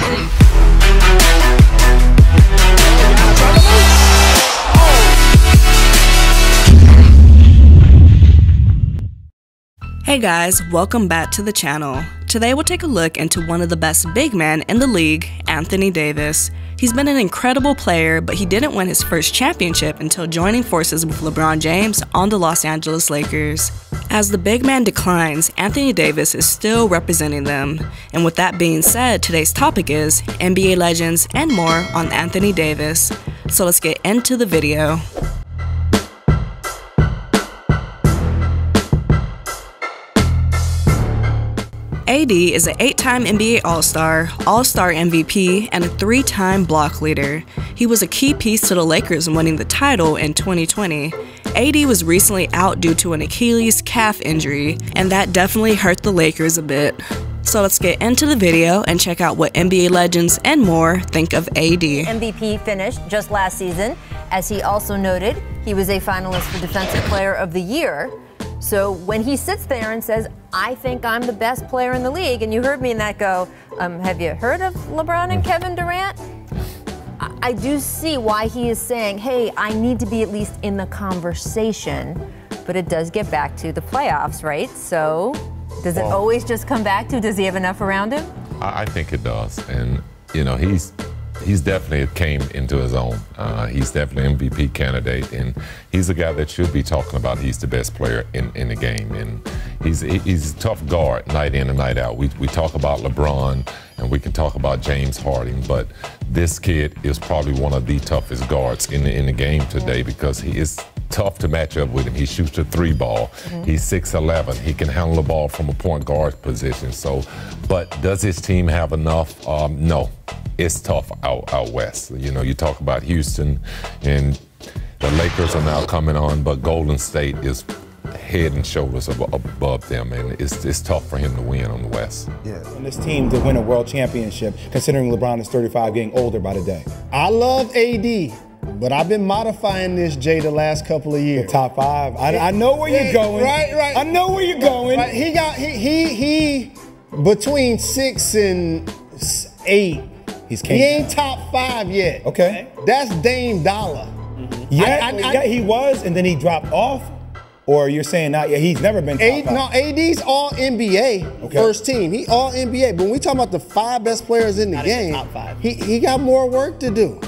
Hey guys, welcome back to the channel. Today we'll take a look into one of the best big men in the league, Anthony Davis. He's been an incredible player, but he didn't win his first championship until joining forces with LeBron James on the Los Angeles Lakers. As the big man declines, Anthony Davis is still representing them. And with that being said, today's topic is NBA legends and more on Anthony Davis. So let's get into the video. AD is an 8-time NBA All-Star, All-Star MVP, and a 3-time block leader. He was a key piece to the Lakers winning the title in 2020. AD was recently out due to an Achilles calf injury, and that definitely hurt the Lakers a bit. So let's get into the video and check out what NBA legends and more think of AD. MVP finished just last season. As he also noted, he was a finalist for Defensive Player of the Year. So when he sits there and says, I think I'm the best player in the league, and you heard me in that go, have you heard of LeBron and Kevin Durant? I do see why he is saying, hey, I need to be at least in the conversation, but it does get back to the playoffs, right? So does it always just come back to, does he have enough around him? I think it does, and you know, he's definitely came into his own. He's definitely MVP candidate, and he's a guy that should be talking about he's the best player in the game. And he's a tough guard night in and night out. We talk about LeBron, and we can talk about James Harden, but this kid is probably one of the toughest guards in the game today because he is tough to match up with him. He shoots the 3-ball. He's 6'11". He can handle the ball from a point guard position. So, but does his team have enough? No. It's tough out west. You know, you talk about Houston, and the Lakers are now coming on, but Golden State is head and shoulders above them, and it's tough for him to win on the West. Yeah, and this team to win a world championship, considering LeBron is 35, getting older by the day. I love AD, but I've been modifying this, Jay, the last couple of years. Top 5. I know where you're going. Right. I know where you're going. Right. He between 6 and 8. He ain't top 5 yet. Okay. That's Dame Dollar. Yeah, he was, and then he dropped off. Or you're saying not yet? He's never been top 5. No, AD's all NBA first team. He all NBA. But when we talk about the 5 best players in the game, top 5. He got more work to do.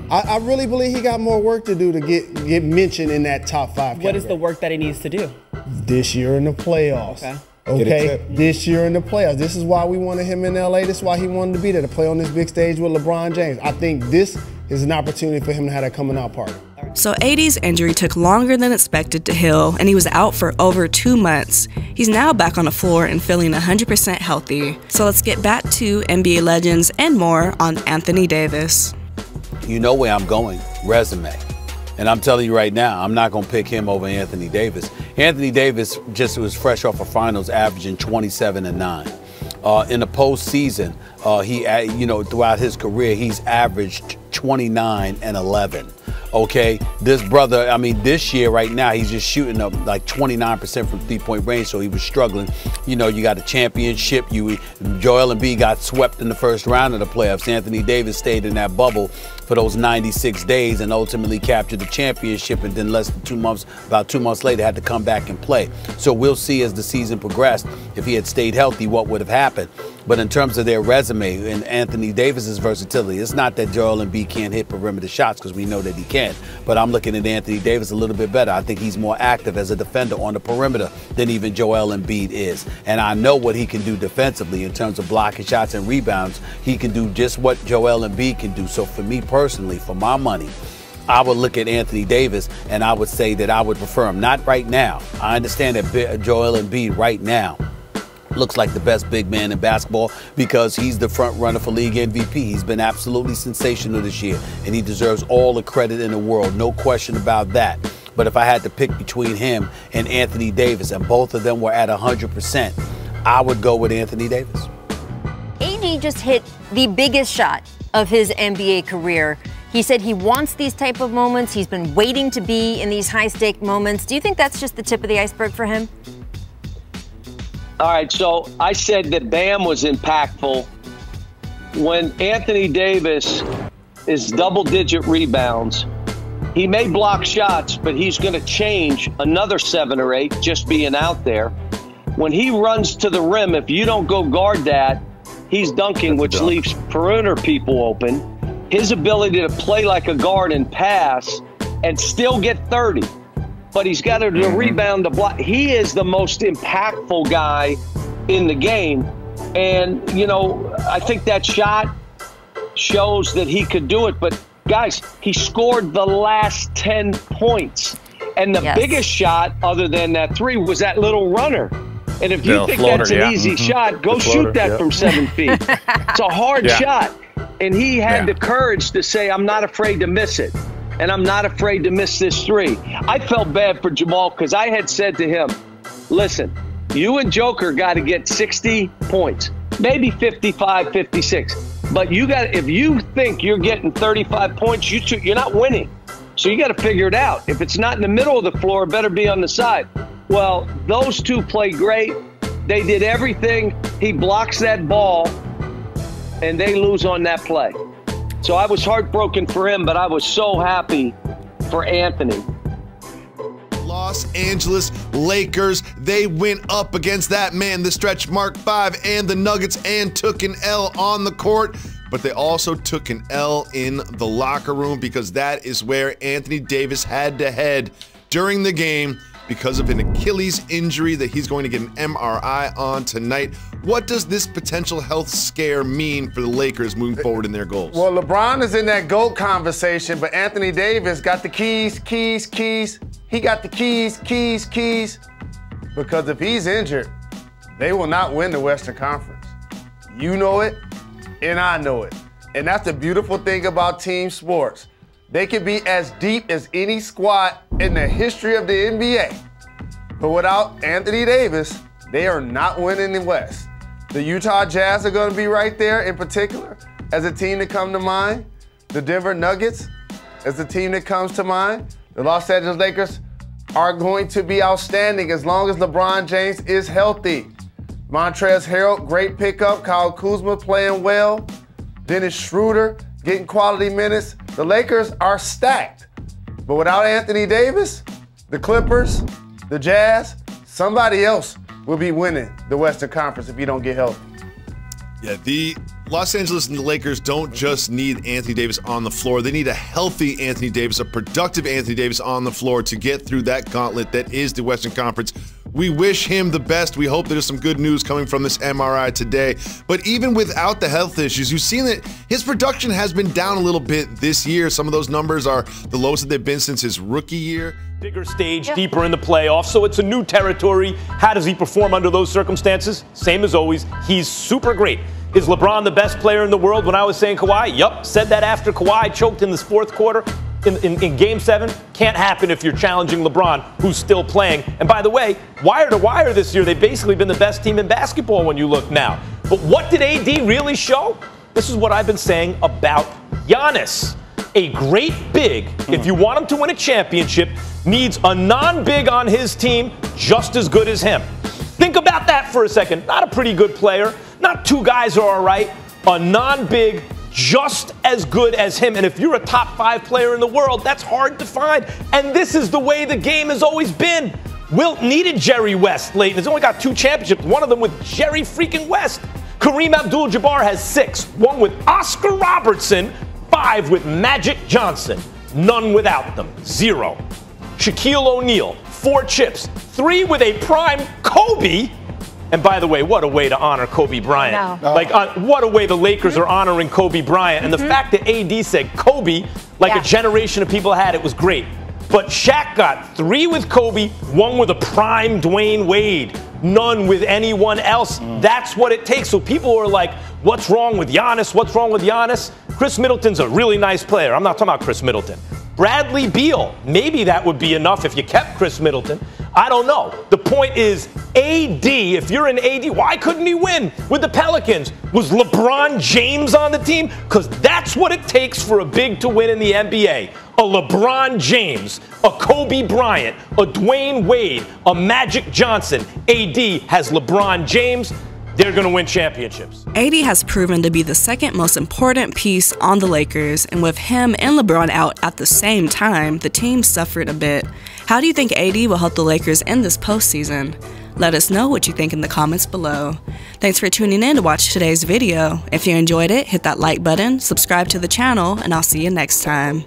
I really believe he got more work to do to get mentioned in that top 5 category. What is the work that he needs to do? This year in the playoffs. Okay, this year in the playoffs. This is why we wanted him in LA. This is why he wanted to be there, to play on this big stage with LeBron James. I think this is an opportunity for him to have that coming out party. So AD's injury took longer than expected to heal, and he was out for over 2 months. He's now back on the floor and feeling 100% healthy. So let's get back to NBA legends and more on Anthony Davis. You know where I'm going, resume. And I'm telling you right now, I'm not going to pick him over Anthony Davis. Anthony Davis just was fresh off of finals, averaging 27 and 9. In the postseason, throughout his career, he's averaged 29 and 11. Okay, this brother, I mean, this year right now, he's just shooting up like 29% from 3-point range, so he was struggling. You know, you got a championship. Joel Embiid got swept in the first round of the playoffs. Anthony Davis stayed in that bubble for those 96 days and ultimately captured the championship, and then about 2 months later, had to come back and play. So we'll see as the season progressed, if he had stayed healthy, what would have happened. But in terms of their resume and Anthony Davis's versatility, it's not that Joel Embiid can't hit perimeter shots, because we know that he can. But I'm looking at Anthony Davis a little bit better. I think he's more active as a defender on the perimeter than even Joel Embiid is. And I know what he can do defensively in terms of blocking shots and rebounds. He can do just what Joel Embiid can do. So for me personally, for my money, I would look at Anthony Davis and I would say that I would prefer him. Not right now. I understand that Joel Embiid right now looks like the best big man in basketball because he's the front runner for league MVP. He's been absolutely sensational this year, and he deserves all the credit in the world. No question about that. But if I had to pick between him and Anthony Davis, and both of them were at 100%, I would go with Anthony Davis. AD just hit the biggest shot of his NBA career. He said he wants these type of moments. He's been waiting to be in these high-stake moments. Do you think that's just the tip of the iceberg for him? All right, so I said that Bam was impactful when Anthony Davis is double-digit rebounds, he may block shots, but he's going to change another 7 or 8 just being out there. When he runs to the rim, if you don't go guard that, he's dunking, which leaves perimeter people open. His ability to play like a guard and pass and still get 30, but he's got to rebound to block. He is the most impactful guy in the game. And, you know, I think that shot shows that he could do it. But, guys, he scored the last 10 points. And the biggest shot, other than that 3, was that little runner. And if you think that's an easy shot, go shoot that from 7 feet. It's a hard shot. And he had the courage to say, I'm not afraid to miss it. And I'm not afraid to miss this 3. I felt bad for Jamal because I had said to him, listen, you and Joker got to get 60 points, maybe 55, 56. But you got, if you think you're getting 35 points, you're not winning. So you got to figure it out. If it's not in the middle of the floor, it better be on the side. Well, those 2 played great. They did everything. He blocks that ball, and they lose on that play. So I was heartbroken for him, but I was so happy for Anthony. Los Angeles Lakers, they went up against that man, the stretch Mark 5 and the Nuggets, and took an L on the court, but they also took an L in the locker room because that is where Anthony Davis had to head during the game because of an Achilles injury that he's going to get an MRI on tonight. What does this potential health scare mean for the Lakers moving forward in their goals? Well, LeBron is in that GOAT conversation, but Anthony Davis got the keys. He got the keys. Because if he's injured, they will not win the Western Conference. You know it, and I know it. And that's the beautiful thing about team sports. They can be as deep as any squad in the history of the NBA. But without Anthony Davis, they are not winning the West. The Utah Jazz are going to be right there in particular as a team that come to mind. The Denver Nuggets as the team that comes to mind. The Los Angeles Lakers are going to be outstanding as long as LeBron James is healthy. Montrezl Harrell, great pickup. Kyle Kuzma playing well. Dennis Schroeder getting quality minutes. The Lakers are stacked. But without Anthony Davis, the Clippers, the Jazz, somebody else will be winning the Western Conference if you don't get healthy. Yeah, the Los Angeles and the Lakers don't just need Anthony Davis on the floor. They need a healthy Anthony Davis, a productive Anthony Davis on the floor to get through that gauntlet that is the Western Conference. We wish him the best. We hope there's some good news coming from this MRI today. But even without the health issues, you've seen that his production has been down a little bit this year. Some of those numbers are the lowest that they've been since his rookie year. Bigger stage, deeper in the playoffs, so it's a new territory. How does he perform under those circumstances? Same as always, he's super great. Is LeBron the best player in the world? When I was saying Kawhi, yup, said that after Kawhi choked in this 4th quarter in Game 7. Can't happen if you're challenging LeBron, who's still playing. And by the way, wire to wire this year, they've basically been the best team in basketball when you look now. But what did AD really show? This is what I've been saying about Giannis. A great big, if you want him to win a championship, needs a non-big on his team just as good as him. Think about that for a second. Not a pretty good player. Not 2 guys who are all right. A non-big just as good as him. And if you're a top 5 player in the world, that's hard to find. And this is the way the game has always been. Wilt needed Jerry West late. He's only got 2 championships, one of them with Jerry freaking West. Kareem Abdul-Jabbar has 6, 1 with Oscar Robertson, 5 with Magic Johnson, none without them, 0. Shaquille O'Neal, 4 chips, 3 with a prime Kobe. And by the way, what a way to honor Kobe Bryant. Like, what a way the Lakers are honoring Kobe Bryant. And the fact that AD said Kobe, like a generation of people had, it was great. But Shaq got 3 with Kobe, 1 with a prime Dwayne Wade, none with anyone else. That's what it takes. So people are like, what's wrong with Giannis? What's wrong with Giannis? Chris Middleton's a really nice player. I'm not talking about Chris Middleton. Bradley Beal, maybe that would be enough if you kept Chris Middleton. I don't know. The point is, AD, if you're an AD, why couldn't he win with the Pelicans? Was LeBron James on the team? Because that's what it takes for a big to win in the NBA. A LeBron James, a Kobe Bryant, a Dwayne Wade, a Magic Johnson. AD has LeBron James. they're going to win championships. AD has proven to be the second most important piece on the Lakers, and with him and LeBron out at the same time, the team suffered a bit. How do you think AD will help the Lakers in this postseason? Let us know what you think in the comments below. Thanks for tuning in to watch today's video. If you enjoyed it, hit that like button, subscribe to the channel, and I'll see you next time.